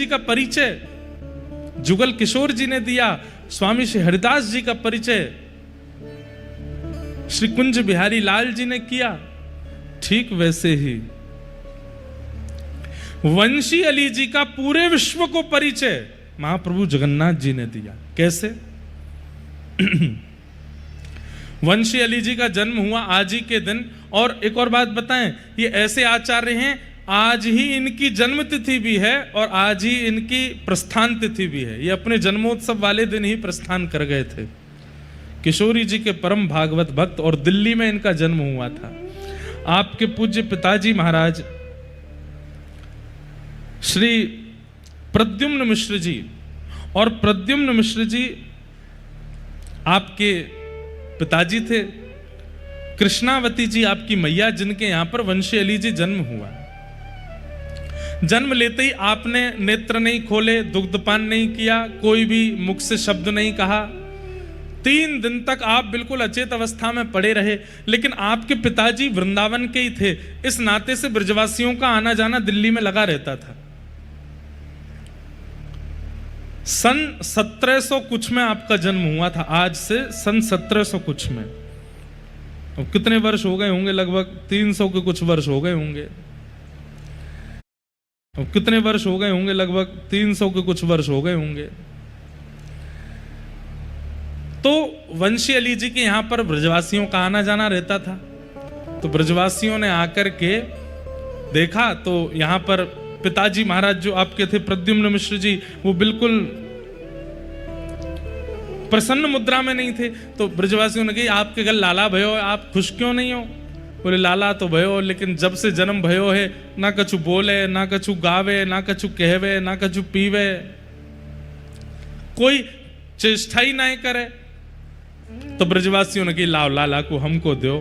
जी का परिचय जुगल किशोर जी ने दिया, स्वामी श्री हरिदास जी का परिचय श्री कुंज बिहारी लाल जी ने किया। ठीक वैसे ही वंशी अली जी का पूरे विश्व को परिचय महाप्रभु जगन्नाथ जी ने दिया। कैसे? वंशी अली जी का जन्म हुआ आज ही के दिन। और एक और बात बताएं, ये ऐसे आचार्य हैं, आज ही इनकी जन्म तिथि भी है और आज ही इनकी प्रस्थान तिथि भी है। ये अपने जन्मोत्सव वाले दिन ही प्रस्थान कर गए थे। किशोरी जी के परम भागवत भक्त, और दिल्ली में इनका जन्म हुआ था। आपके पूज्य पिताजी महाराज श्री प्रद्युम्न मिश्र जी, और प्रद्युम्न मिश्र जी आपके पिताजी थे। कृष्णावती जी आपकी मैया, जिनके यहां पर वंशी अली जी जन्म हुआ। जन्म लेते ही आपने नेत्र नहीं खोले, दुग्धपान नहीं किया, कोई भी मुख से शब्द नहीं कहा। 3 दिन तक आप बिल्कुल अचेत अवस्था में पड़े रहे। लेकिन आपके पिताजी वृंदावन के ही थे, इस नाते से ब्रजवासियों का आना जाना दिल्ली में लगा रहता था। सन 1700 कुछ में आपका जन्म हुआ था, आज से सन 1700 कुछ में। अब कितने वर्ष हो गए होंगे? लगभग 300 के कुछ वर्ष हो गए होंगे। अब कितने वर्ष हो गए होंगे? लगभग 300 के कुछ वर्ष हो गए होंगे। तो वंशी अली जी के यहां पर ब्रजवासियों का आना जाना रहता था। तो ब्रजवासियों ने आकर के देखा तो यहां पर पिताजी महाराज जो आपके थे प्रद्युम्न मिश्र जी, वो बिल्कुल प्रसन्न मुद्रा में नहीं थे। तो ब्रजवासियों ने कहा, आपके घर लाला भयो, आप खुश क्यों नहीं हो? बोले, लाला तो भयो, लेकिन जब से जन्म भयो है ना कछु बोले, ना कछु गावे, ना कछु कहवे, ना कछु पीवे, कोई चेष्टा ही नहीं करे। तो ब्रजवासियों ने कहा, लाओ लाला को हमको दो।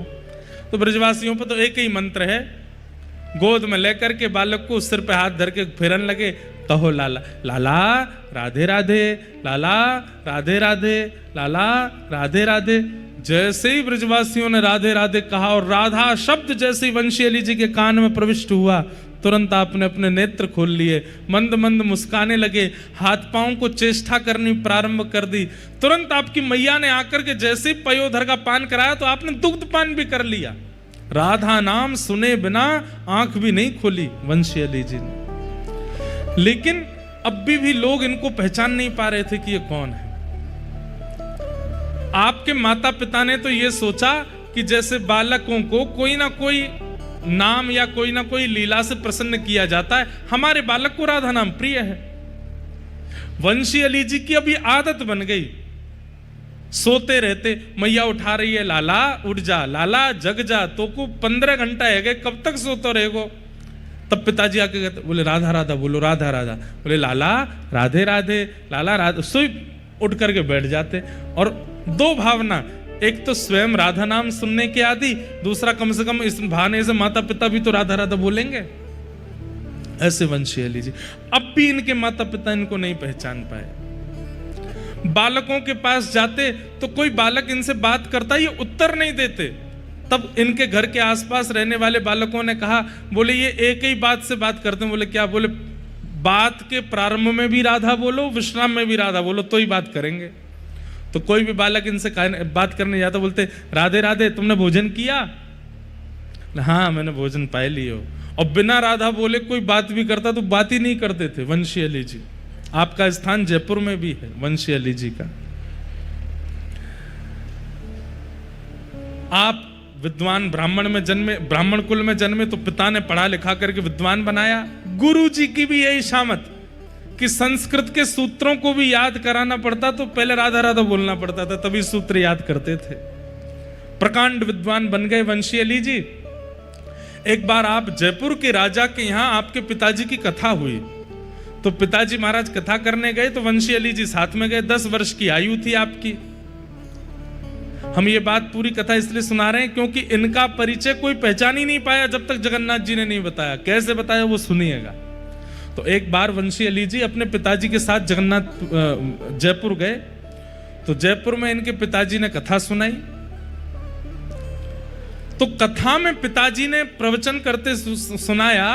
तो ब्रजवासियों पर तो एक ही मंत्र है, गोद में लेकर के बालक को सिर पे हाथ धर के फेरन लगे, कहो लाला लाला राधे राधे, लाला राधे राधे, लाला राधे राधे। जैसे ही ब्रजवासियों ने राधे राधे कहा और राधा शब्द जैसे ही वंशी अली जी के कान में प्रविष्ट हुआ, तुरंत आपने अपने नेत्र खोल लिए, मंद मंद मुस्काने लगे, हाथ पांव को चेष्टा करनी प्रारंभ कर दी। तुरंत आपकी मैया ने आकर के जैसे ही पयोधर का पान कराया तो आपने दुग्ध पान भी कर लिया। राधा नाम सुने बिना आंख भी नहीं खोली वंशी अली जी ने। लेकिन अब भी लोग इनको पहचान नहीं पा रहे थे कि ये कौन है। आपके माता पिता ने तो ये सोचा कि जैसे बालकों को कोई ना कोई नाम या कोई ना कोई लीला से प्रसन्न किया जाता है, हमारे बालक को राधा नाम प्रिय है। वंशी अली जी की अब ये आदत बन गई, सोते रहते मैया उठा रही है, लाला उठ जा, लाला जग जा, तो को 15 घंटा है गए, कब तक सोते रहेगो? तब पिताजी आके कहते, बोले राधा राधा बोलो, राधा राधा। बोले लाला राधे राधे, लाला राधा। सोई उठ करके बैठ जाते। और 2 भावना, एक तो स्वयं राधा नाम सुनने के आदि, दूसरा कम से कम इस बहाने से माता पिता भी तो राधा राधा बोलेंगे। ऐसे वंशी अली जी। अब भी इनके माता पिता इनको नहीं पहचान पाए। बालकों के पास जाते तो कोई बालक इनसे बात करता, ये उत्तर नहीं देते। तब इनके घर के आसपास रहने वाले बालकों ने कहा, बोले ये एक ही बात से बात करते हैं। बोले क्या? बोले बात के प्रारंभ में भी राधा बोलो, विश्राम में भी राधा बोलो, तो ही बात करेंगे। तो कोई भी बालक इनसे बात करने जाता, बोलते राधे राधे, तुमने भोजन किया? हाँ मैंने भोजन पाए लियो। और बिना राधा बोले कोई बात भी करता तो बात ही नहीं करते थे वंशी अली जी। आपका स्थान जयपुर में भी है वंशी अली जी का। आप विद्वान ब्राह्मण में जन्मे, ब्राह्मण कुल में जन्मे, तो पिता ने पढ़ा लिखा करके विद्वान बनाया। गुरु जी की भी यही शामत कि संस्कृत के सूत्रों को भी याद कराना पड़ता तो पहले राधा राधा बोलना पड़ता था, तभी सूत्र याद करते थे। प्रकांड विद्वान बन गए वंशी अली जी। एक बार आप जयपुर के राजा के यहां आपके पिताजी की कथा हुई, तो पिताजी महाराज कथा करने गए तो वंशी अली जी साथ में गए। 10 वर्ष की आयु थी आपकी। हम ये बात पूरी कथा इसलिए सुना रहे हैं क्योंकि इनका परिचय कोई पहचान ही नहीं पाया जब तक जगन्नाथ जी ने नहीं बताया। कैसे बताया वो सुनिएगा। तो एक बार वंशी अली जी अपने पिताजी के साथ जगन्नाथ जयपुर गए, तो जयपुर में इनके पिताजी ने कथा सुनाई। तो कथा में पिताजी ने प्रवचन करते सुनाया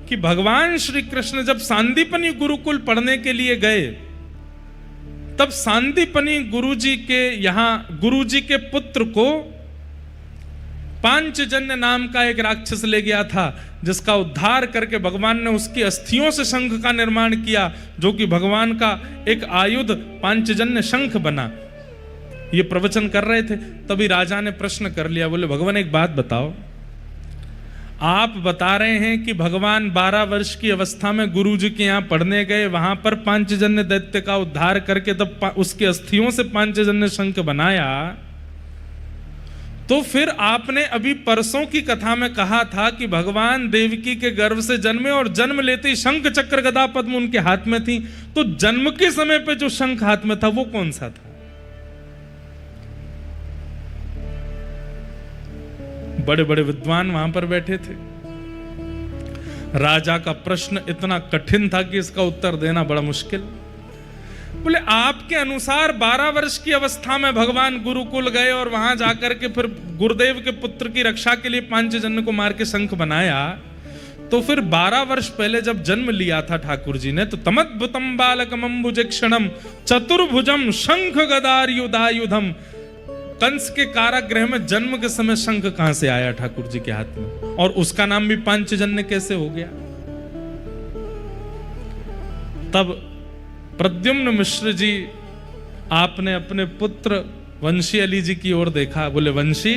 कि भगवान श्री कृष्ण जब सांदीपनी गुरुकुल पढ़ने के लिए गए, तब सांदीपनी गुरुजी के यहां गुरुजी के पुत्र को पांचजन्य नाम का एक राक्षस ले गया था, जिसका उद्धार करके भगवान ने उसकी अस्थियों से शंख का निर्माण किया, जो कि भगवान का एक आयुध पांचजन्य शंख बना। ये प्रवचन कर रहे थे, तभी राजा ने प्रश्न कर लिया, बोले भगवान एक बात बताओ, आप बता रहे हैं कि भगवान 12 वर्ष की अवस्था में गुरुजी के यहाँ पढ़ने गए, वहां पर पांचजन्य दैत्य का उद्धार करके तब उसकी अस्थियों से पांचजन्य शंख बनाया, तो फिर आपने अभी परसों की कथा में कहा था कि भगवान देवकी के गर्भ से जन्मे और जन्म लेते ही शंख चक्र गदा पद्म उनके हाथ में थी, तो जन्म के समय पे जो शंख हाथ में था वो कौन सा था? बड़े बड़े विद्वान वहां पर बैठे थे। राजा का प्रश्न इतना कठिन था कि इसका उत्तर देना बड़ा मुश्किल। बोले आपके अनुसार 12 वर्ष की अवस्था में भगवान गुरुकुल गए और वहां जाकर के फिर गुरुदेव के पुत्र की रक्षा के लिए पांचजन्य को मार के शंख बनाया, तो फिर 12 वर्ष पहले जब जन्म लिया था ठाकुर जी ने, तो तमद्भुतम बालकम अंबुजक्षणम चतुर्भुजम शंख गदायुधायुधम, कंस के कारागृह में जन्म के समय शंख कहां से आया ठाकुर जी के हाथ में, और उसका नाम भी पांचजन्य कैसे हो गया? तब प्रद्युम्न मिश्र जी आपने अपने पुत्र वंशी अली जी की ओर देखा, बोले वंशी,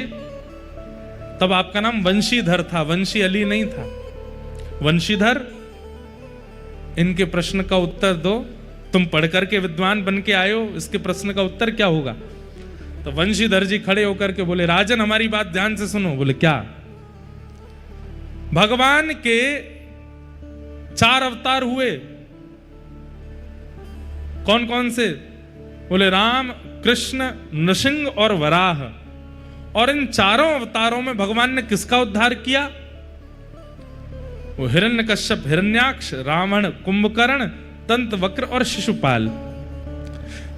तब आपका नाम वंशीधर था, वंशी अली नहीं था, वंशीधर, इनके प्रश्न का उत्तर दो, तुम पढ़कर के विद्वान बन के आए हो, इसके प्रश्न का उत्तर क्या होगा? तो वंशीधर जी खड़े होकर के बोले राजन हमारी बात ध्यान से सुनो। बोले क्या? भगवान के 4 अवतार हुए, कौन कौन से? बोले राम, कृष्ण, नृसिंह और वराह, और इन चारों अवतारों में भगवान ने किसका उद्धार किया? वो हिरण्यकश्यप, हिरण्याक्ष, रावण, कुंभकर्ण, दंतवक्र और शिशुपाल,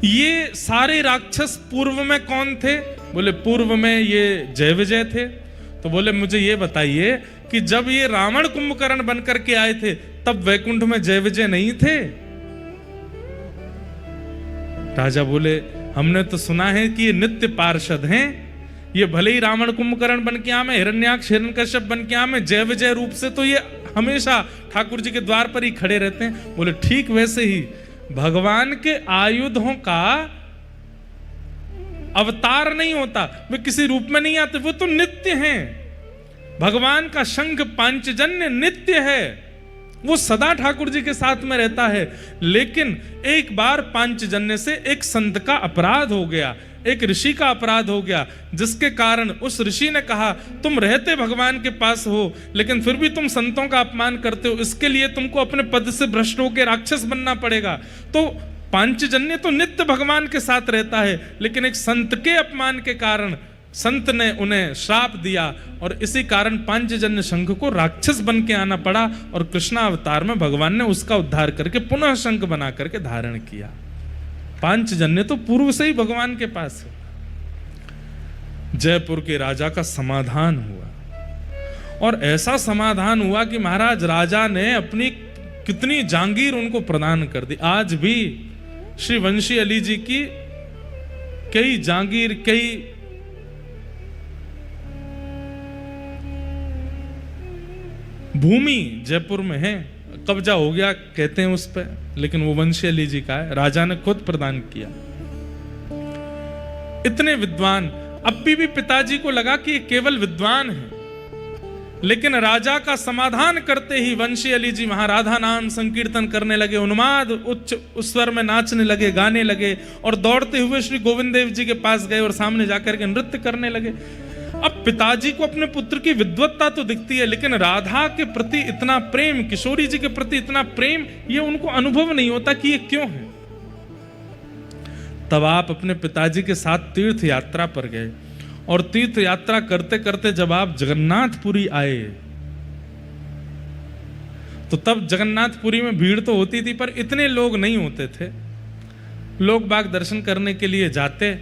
ये सारे राक्षस पूर्व में कौन थे? बोले पूर्व में ये जय विजय थे। तो बोले मुझे ये बताइए कि जब ये रावण कुंभकर्ण बनकर के आए थे तब वैकुंठ में जय विजय नहीं थे? राजा बोले हमने तो सुना है कि ये नित्य पार्षद हैं, ये भले ही रावण कुंभकर्ण बन के आवे, हिरण्याक्ष हिरण्यकश्यप बन के आवे, जय विजय रूप से तो ये हमेशा ठाकुर जी के द्वार पर ही खड़े रहते हैं। बोले ठीक वैसे ही भगवान के आयुधों का अवतार नहीं होता, वे किसी रूप में नहीं आते, वो तो नित्य हैं। भगवान का शंख पांचजन्य नित्य है, वो सदा ठाकुर जी के साथ में रहता है। लेकिन एक बार पांचजन्य से एक संत का अपराध हो गया, एक ऋषि का अपराध हो गया, जिसके कारण उस ऋषि ने कहा तुम रहते भगवान के पास हो लेकिन फिर भी तुम संतों का अपमान करते हो, इसके लिए तुमको अपने पद से भ्रष्ट होकर राक्षस बनना पड़ेगा। तो पांचजन्य तो नित्य भगवान के साथ रहता है, लेकिन एक संत के अपमान के कारण संत ने उन्हें श्राप दिया और इसी कारण पांचजन्य शंख को राक्षस बन के आना पड़ा, और कृष्णावतार में भगवान ने उसका उद्धार करके पुनः शंख बना करके धारण किया। पांचजन्य तो पूर्व से ही भगवान के पास है। जयपुर के राजा का समाधान हुआ, और ऐसा समाधान हुआ कि महाराज राजा ने अपनी कितनी जागीर उनको प्रदान कर दी। आज भी श्री वंशी अली जी की कई जागीर, कई भूमि जयपुर में है, कब्जा हो गया कहते हैं उस पे, लेकिन वो वंशी अली जी का है, राजा ने खुद प्रदान किया। इतने विद्वान, अब भी पिताजी को लगा कि ये केवल विद्वान है, लेकिन राजा का समाधान करते ही वंशी अली जी वहां राधा नाम संकीर्तन करने लगे, उन्माद उच्च स्वर में नाचने लगे, गाने लगे, और दौड़ते हुए श्री गोविंद देव जी के पास गए और सामने जाकर के नृत्य करने लगे। अब पिताजी को अपने पुत्र की विद्वत्ता तो दिखती है, लेकिन राधा के प्रति इतना प्रेम, किशोरी जी के प्रति इतना प्रेम, ये उनको अनुभव नहीं होता कि ये क्यों है। तब आप अपने पिताजी के साथ तीर्थ यात्रा पर गए, और तीर्थ यात्रा करते करते जब आप जगन्नाथपुरी आए, तो तब जगन्नाथपुरी में भीड़ तो होती थी, पर इतने लोग नहीं होते थे। लोग बाग दर्शन करने के लिए जाते,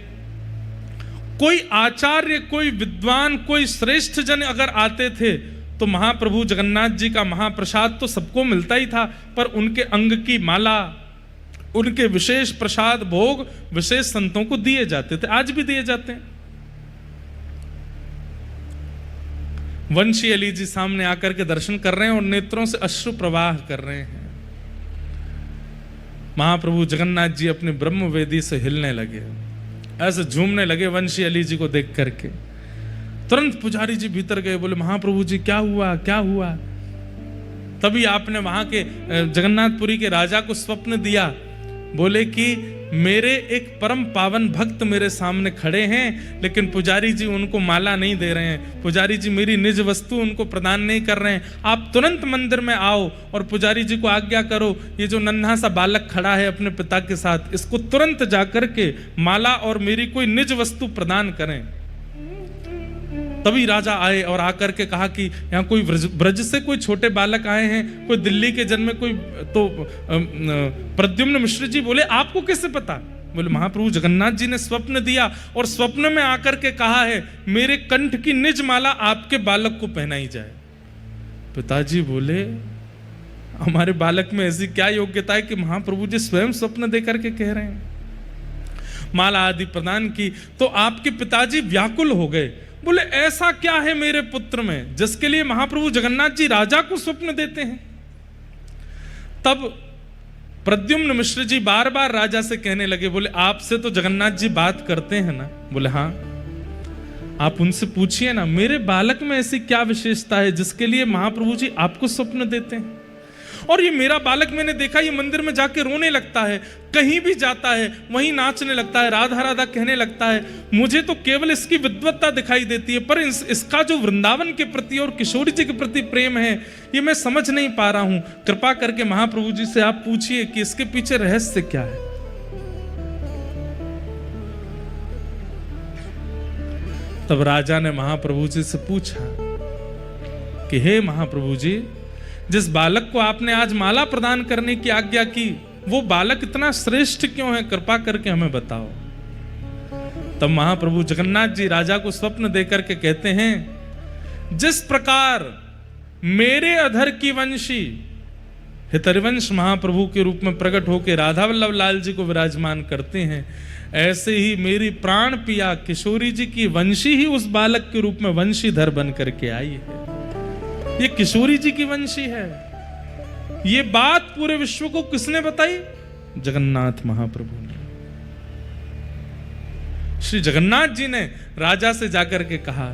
कोई आचार्य, कोई विद्वान, कोई श्रेष्ठ जन अगर आते थे तो महाप्रभु जगन्नाथ जी का महाप्रसाद तो सबको मिलता ही था, पर उनके अंग की माला, उनके विशेष प्रसाद भोग विशेष संतों को दिए जाते थे, आज भी दिए जाते हैं। वंशी अली जी सामने आकर के दर्शन कर रहे हैं और नेत्रों से अश्रु प्रवाह कर रहे हैं। महाप्रभु जगन्नाथ जी अपने ब्रह्म वेदी से हिलने लगे, ऐसे झूमने लगे वंशी अली जी को देख करके। तुरंत पुजारी जी भीतर गए, बोले महाप्रभु जी क्या हुआ, क्या हुआ? तभी आपने वहां के जगन्नाथपुरी के राजा को स्वप्न दिया, बोले कि मेरे एक परम पावन भक्त मेरे सामने खड़े हैं, लेकिन पुजारी जी उनको माला नहीं दे रहे हैं, पुजारी जी मेरी निज वस्तु उनको प्रदान नहीं कर रहे हैं, आप तुरंत मंदिर में आओ और पुजारी जी को आज्ञा करो, ये जो नन्हा सा बालक खड़ा है अपने पिता के साथ, इसको तुरंत जाकर के माला और मेरी कोई निज वस्तु प्रदान करें। तभी राजा आए और आकर के कहा कि यहाँ कोई ब्रज से कोई छोटे बालक आए हैं, कोई दिल्ली के जन्मे कोई, तो प्रद्युम्न मिश्र जी बोले आपको कैसे पता? बोले महाप्रभु जगन्नाथ जी ने स्वप्न दिया और स्वप्न में आकर के कहा है मेरे कंठ की निज माला आपके बालक को पहनाई जाए। पिताजी बोले हमारे बालक में ऐसी क्या योग्यता है कि महाप्रभु जी स्वयं स्वप्न देकर के कह रहे हैं? माला आदि प्रदान की तो आपके पिताजी व्याकुल हो गए, बोले ऐसा क्या है मेरे पुत्र में जिसके लिए महाप्रभु जगन्नाथ जी राजा को स्वप्न देते हैं? तब प्रद्युम्न मिश्र जी बार बार राजा से कहने लगे, बोले आपसे तो जगन्नाथ जी बात करते हैं ना? बोले हाँ, आप उनसे पूछिए ना मेरे बालक में ऐसी क्या विशेषता है जिसके लिए महाप्रभु जी आपको स्वप्न देते हैं? और ये मेरा बालक मैंने देखा ये मंदिर में जाके रोने लगता है, कहीं भी जाता है वहीं नाचने लगता है, राधा राधा कहने लगता है, मुझे तो केवल इसकी विद्वत्ता दिखाई देती है, पर इसका जो वृंदावन के प्रति और किशोरी जी के प्रति प्रेम है ये मैं समझ नहीं पा रहा हूं। कृपा करके महाप्रभु जी से आप पूछिए कि इसके पीछे रहस्य क्या है। तब राजा ने महाप्रभु जी से पूछा कि हे महाप्रभु जी, जिस बालक को आपने आज माला प्रदान करने की आज्ञा की वो बालक इतना श्रेष्ठ क्यों है, कृपा करके हमें बताओ। तब महाप्रभु जगन्नाथ जी राजा को स्वप्न देकर के कहते हैं जिस प्रकार मेरे अधर की वंशी हितरिवंश महाप्रभु के रूप में प्रकट होकर राधा वल्लभ लाल जी को विराजमान करते हैं, ऐसे ही मेरी प्राण पिया किशोरी जी की वंशी ही उस बालक के रूप में वंशीधर बन करके आई है। ये किशोरी जी की वंशी है। ये बात पूरे विश्व को किसने बताई? जगन्नाथ महाप्रभु ने। श्री जगन्नाथ जी ने राजा से जाकर के कहा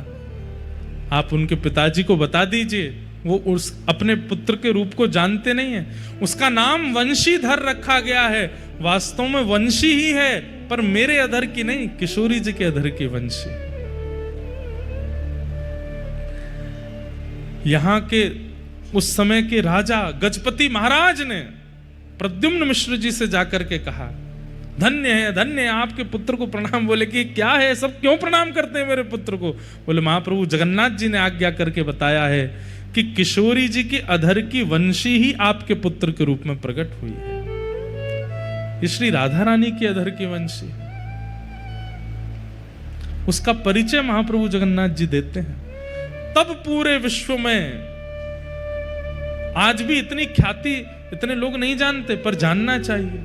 आप उनके पिताजी को बता दीजिए, वो उस अपने पुत्र के रूप को जानते नहीं है, उसका नाम वंशीधर रखा गया है, वास्तव में वंशी ही है पर मेरे अधर की नहीं, किशोरी जी के अधर की वंशी। यहां के उस समय के राजा गजपति महाराज ने प्रद्युम्न मिश्र जी से जाकर के कहा धन्य है आपके पुत्र को प्रणाम। बोले कि क्या है, सब क्यों प्रणाम करते हैं मेरे पुत्र को? बोले महाप्रभु जगन्नाथ जी ने आज्ञा करके बताया है कि किशोरी जी की अधर की वंशी ही आपके पुत्र के रूप में प्रकट हुई है। ये श्री राधा रानी की अधर की वंशी, उसका परिचय महाप्रभु जगन्नाथ जी देते हैं। तब पूरे विश्व में आज भी इतनी ख्याति इतने लोग नहीं जानते, पर जानना चाहिए।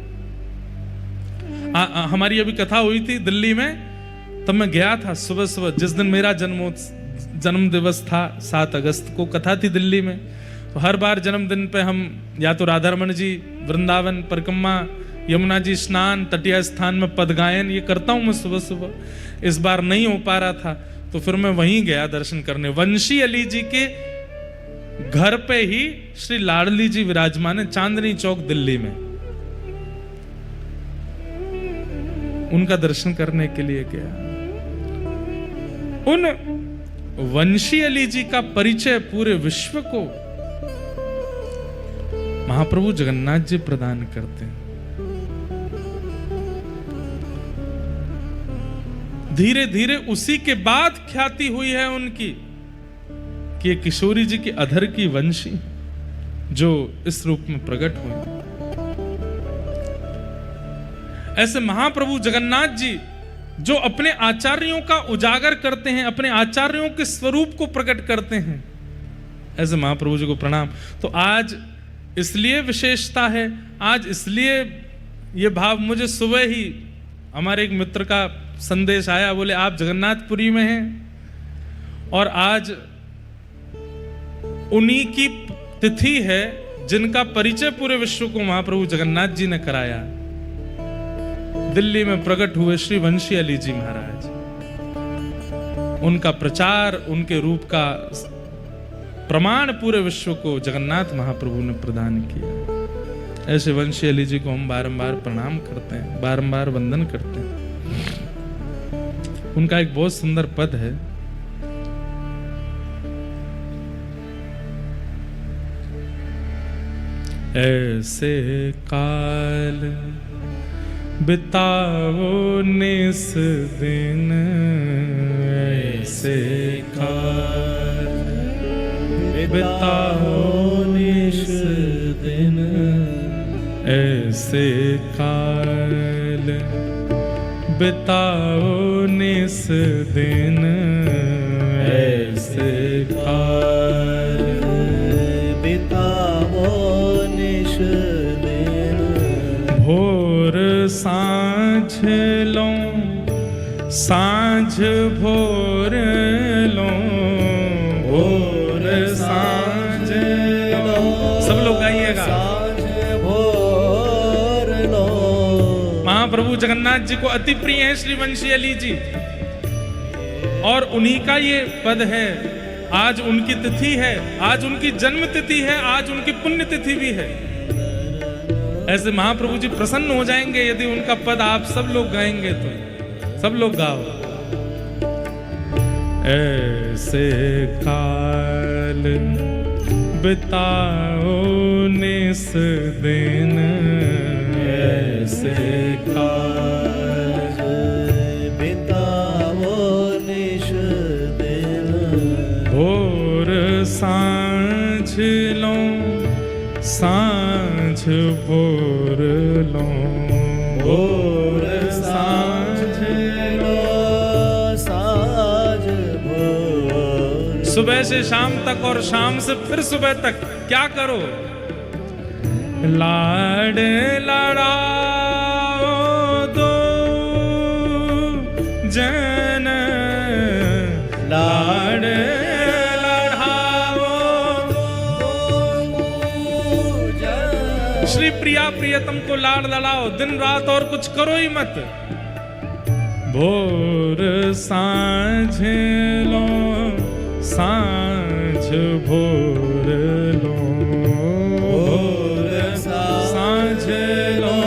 हमारी अभी कथा हुई थी दिल्ली में, तब मैं गया था सुबह सुबह, जिस दिन मेरा जन्म दिवस था 7 अगस्त को कथा थी दिल्ली में। तो हर बार जन्मदिन पे हम या तो राधारमण जी वृंदावन परिक्रमा, यमुना जी स्नान, तटीय स्थान में पद गायन ये करता हूं मैं सुबह सुबह। इस बार नहीं हो पा रहा था तो फिर मैं वहीं गया दर्शन करने। वंशी अली जी के घर पे ही श्री लाडली जी विराजमान है, चांदनी चौक दिल्ली में। उनका दर्शन करने के लिए गया। उन वंशी अली जी का परिचय पूरे विश्व को महाप्रभु जगन्नाथ जी प्रदान करते हैं। धीरे धीरे उसी के बाद ख्याति हुई है उनकी कि ये किशोरी जी की अधर की वंशी जो इस रूप में प्रकट हुई। ऐसे महाप्रभु जगन्नाथ जी जो अपने आचार्यों का उजागर करते हैं, अपने आचार्यों के स्वरूप को प्रकट करते हैं, ऐसे महाप्रभु जी को प्रणाम। तो आज इसलिए विशेषता है, आज इसलिए ये भाव, मुझे सुबह ही हमारे एक मित्र का संदेश आया, बोले आप जगन्नाथपुरी में हैं और आज उन्हीं की तिथि है जिनका परिचय पूरे विश्व को महाप्रभु जगन्नाथ जी ने कराया। दिल्ली में प्रकट हुए श्री वंशी अली जी महाराज, उनका प्रचार, उनके रूप का प्रमाण पूरे विश्व को जगन्नाथ महाप्रभु ने प्रदान किया। ऐसे वंशी अली जी को हम बारंबार प्रणाम करते हैं, बारंबार वंदन करते हैं। उनका एक बहुत सुंदर पद है, ऐसे काल बिताओ निस दिन, ऐसे काल बिताओ निस दिन, ऐसे काल बिताओ निस दिन, ऐसे काल बिताओ निस दिन। भोर सांझ लो, सांझ भोर लो, भोर सांझ लो। सब लोग गाइएगा। महाप्रभु जगन्नाथ जी को अति प्रिय है श्री वंशी अली जी, और उन्हीं का ये पद है। आज उनकी तिथि है, आज उनकी जन्म तिथि है, आज उनकी पुण्य तिथि भी है। ऐसे महाप्रभु जी प्रसन्न हो जाएंगे यदि उनका पद आप सब लोग गाएंगे तो। सब लोग गाओ। ऐसे काल बिताओ निस दिन, ऐसे काल बिताओ निस दिन। भोर सांझ लो, सांझ भोर लो, भोर सांझ लो, सांझ भोर। सुबह से शाम तक और शाम से फिर सुबह तक क्या करो? लाड लड़ाओ दो जन, लाड लड़ाओ दो जन। श्री प्रिया प्रियतम को लाड लड़ाओ, दिन रात और कुछ करो ही मत। भोर सांझ लो, सांझ भोर लो, सांझ लो,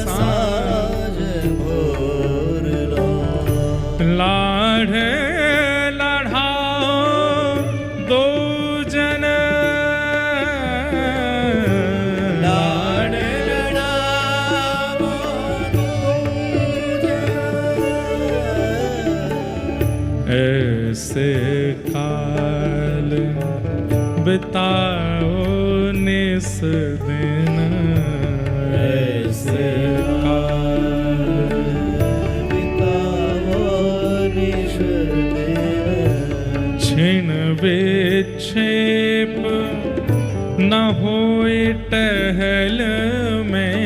सांझ भोर लो। लाड लड़ाओ दो जन, लाड लड़ाओ दो जन। ऐसे काल बिताओ निस दिन, ऐसे काल बिताओ निस दिन। छिन विक्षेप न होए टहल में,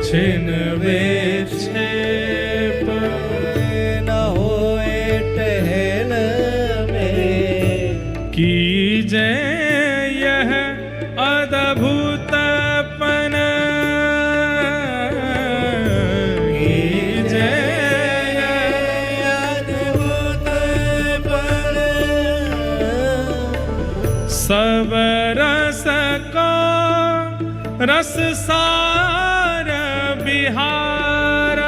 छिन विक्षेप न होए टहल में। कीजय यह अद्भुतपन, कीजय अद्भुतपन। सब रस को रस सार बिहार,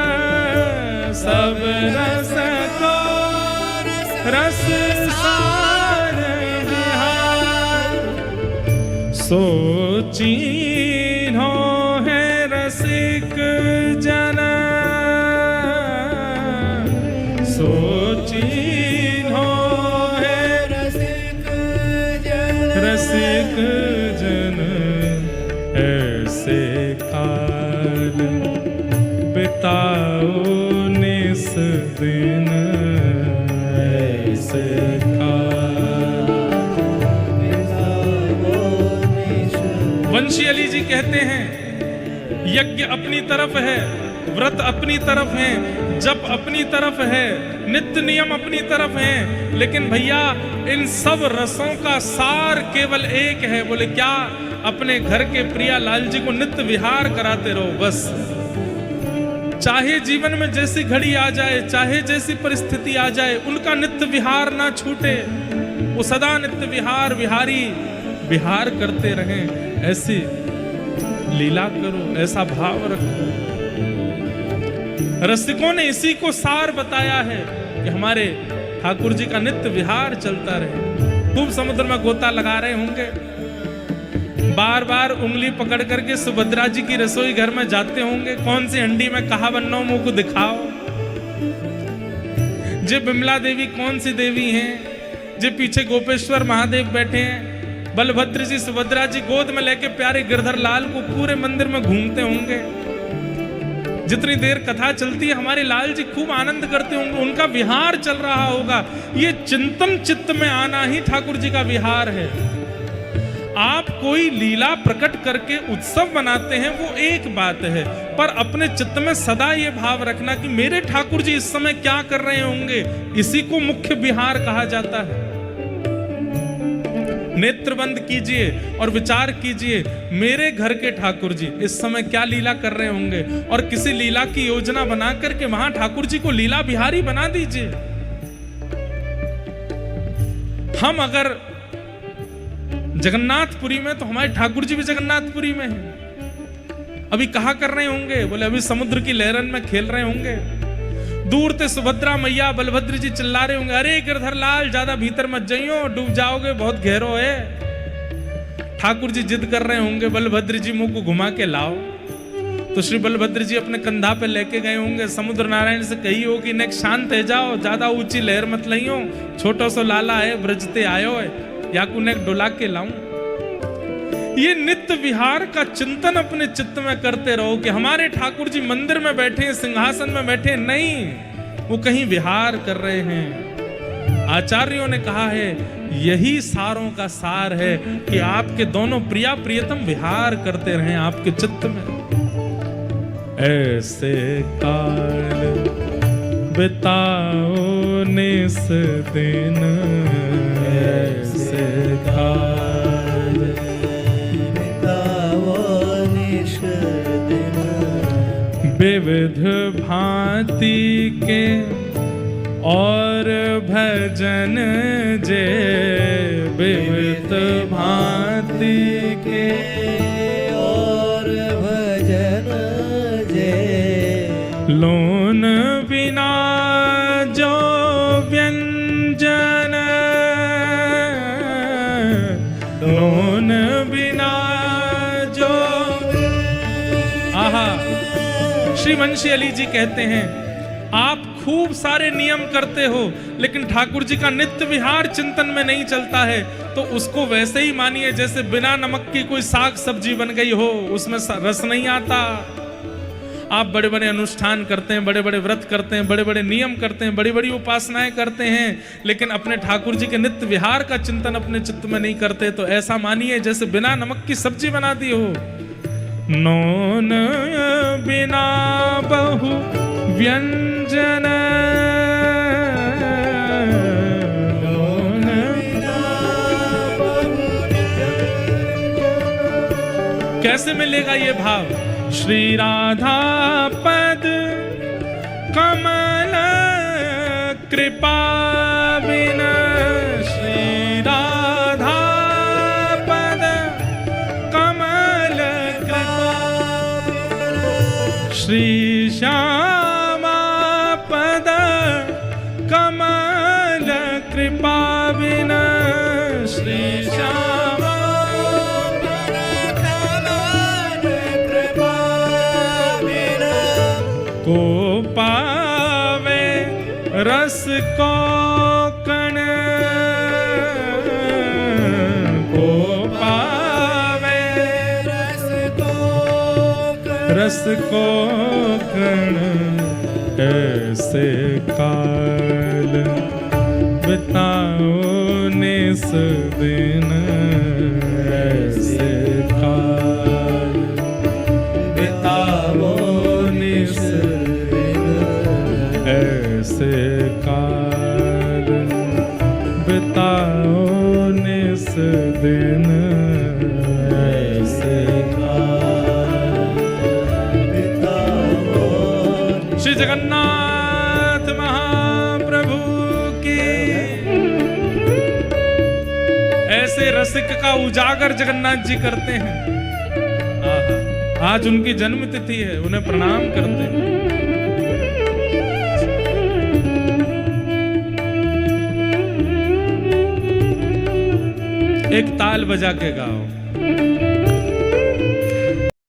सब रस को रस सार बिहार। सोचिन्हो है रसिक जन, सोचिन्हो है रसिक जन, रसिक जन। ऐसे काल बिताओ निस दिन, ऐसे काल कहते हैं यज्ञ अपनी तरफ है, व्रत अपनी तरफ है, जप अपनी तरफ है, नित्य नियम अपनी तरफ है, लेकिन भैया इन सब रसों का सार केवल एक है। बोले क्या? अपने घर के प्रिया लाल जी को नित्य विहार कराते रहो बस। चाहे जीवन में जैसी घड़ी आ जाए, चाहे जैसी परिस्थिति आ जाए, उनका नित्य विहार ना छूटे। वो सदा नित्य विहार विहारी विहार करते रहें। ऐसी लीला करो, ऐसा भाव रखो। रसिकों ने इसी को सार बताया है कि हमारे ठाकुर जी का नित्य विहार चलता रहे। खूब समुद्र में गोता लगा रहे होंगे, बार बार उंगली पकड़ करके सुभद्रा जी की रसोई घर में जाते होंगे, कौन सी हंडी में कहा बन्नो मुंह को दिखाओ। जे बिमला देवी कौन सी देवी हैं, जे पीछे गोपेश्वर महादेव बैठे हैं, बलभद्र जी सुभद्रा जी गोद में लेके प्यारे गिरधर लाल को पूरे मंदिर में घूमते होंगे। जितनी देर कथा चलती है हमारे लाल जी खूब आनंद करते होंगे, उनका विहार चल रहा होगा। ये चिंतन चित्त में आना ही ठाकुर जी का विहार है। आप कोई लीला प्रकट करके उत्सव बनाते हैं वो एक बात है, पर अपने चित्त में सदा ये भाव रखना कि मेरे ठाकुर जी इस समय क्या कर रहे होंगे, इसी को मुख्य विहार कहा जाता है। नेत्र बंद कीजिए और विचार कीजिए, मेरे घर के ठाकुर जी इस समय क्या लीला कर रहे होंगे, और किसी लीला की योजना बना करके वहां ठाकुर जी को लीला बिहारी बना दीजिए। हम अगर जगन्नाथपुरी में, तो हमारे ठाकुर जी भी जगन्नाथपुरी में हैं। अभी कहा कर रहे होंगे? बोले अभी समुद्र की लहरन में खेल रहे होंगे। दूर से सुभद्रा मैया बलभद्र जी चिल्ला रहे होंगे, अरे गिरधर लाल ज्यादा भीतर मत जाइयो, डूब जाओगे, बहुत गहरो है। ठाकुर जी जिद कर रहे होंगे, बलभद्र जी मुंह को घुमा के लाओ। तो श्री बलभद्र जी अपने कंधा पे लेके गए होंगे, समुद्र नारायण से कही हो कि नेक शांत है जाओ, ज्यादा ऊंची लहर मत लइयो, छोटो सो लाला है ब्रजते आयो है, या कुने डुला के लाऊं। ये नित्य विहार का चिंतन अपने चित्त में करते रहो कि हमारे ठाकुर जी मंदिर में बैठे, सिंहासन में बैठे नहीं, वो कहीं विहार कर रहे हैं। आचार्यों ने कहा है यही सारों का सार है कि आपके दोनों प्रिया प्रियतम विहार करते रहें आपके चित्त में। ऐसे काल बिताओ निस दिन, ऐसे काल बिताओ निस दिन, विविध भांति के और भजन जे, विविध भांति के और भजन जे, लोन बिना जो व्यंजन, लोन बिना जो। आहा, श्री मुंशी अली जी कहते हैं आप खूब सारे नियम करते हो, लेकिन ठाकुर जी का नित्य विहार चिंतन में नहीं चलता है, तो उसको वैसे ही मानिए जैसे बिना नमक की कोई साग सब्जी बन गई हो, उसमें रस नहीं आता। आप बड़े बड़े अनुष्ठान करते हैं, बड़े बड़े व्रत करते हैं, बड़े बड़े नियम करते हैं, बड़ी बड़ी उपासनाएं करते हैं, लेकिन अपने ठाकुर जी के नित्य विहार का चिंतन अपने चित्त में नहीं करते, तो ऐसा मानिए जैसे बिना नमक की सब्जी बना दी हो। नोन बिना बहु व्यंजन, कैसे मिलेगा ये भाव? श्री राधा पद कमल कृपा बिना, श्री राधा पद कमल कृपा, श्री श्यामा पद कमल कृपा बिना, श्री श्यामा को पावे रस को कण, को पावे रस को कण, ऐसे काल बिताओ निस दिन, ऐसे काल दिन ऐसे श्री जगन्नाथ महाप्रभु की। ऐसे रसिक का उजागर जगन्नाथ जी करते हैं। आज उनकी जन्म तिथि है, उन्हें प्रणाम करते हैं। एक ताल बजा के गाओ।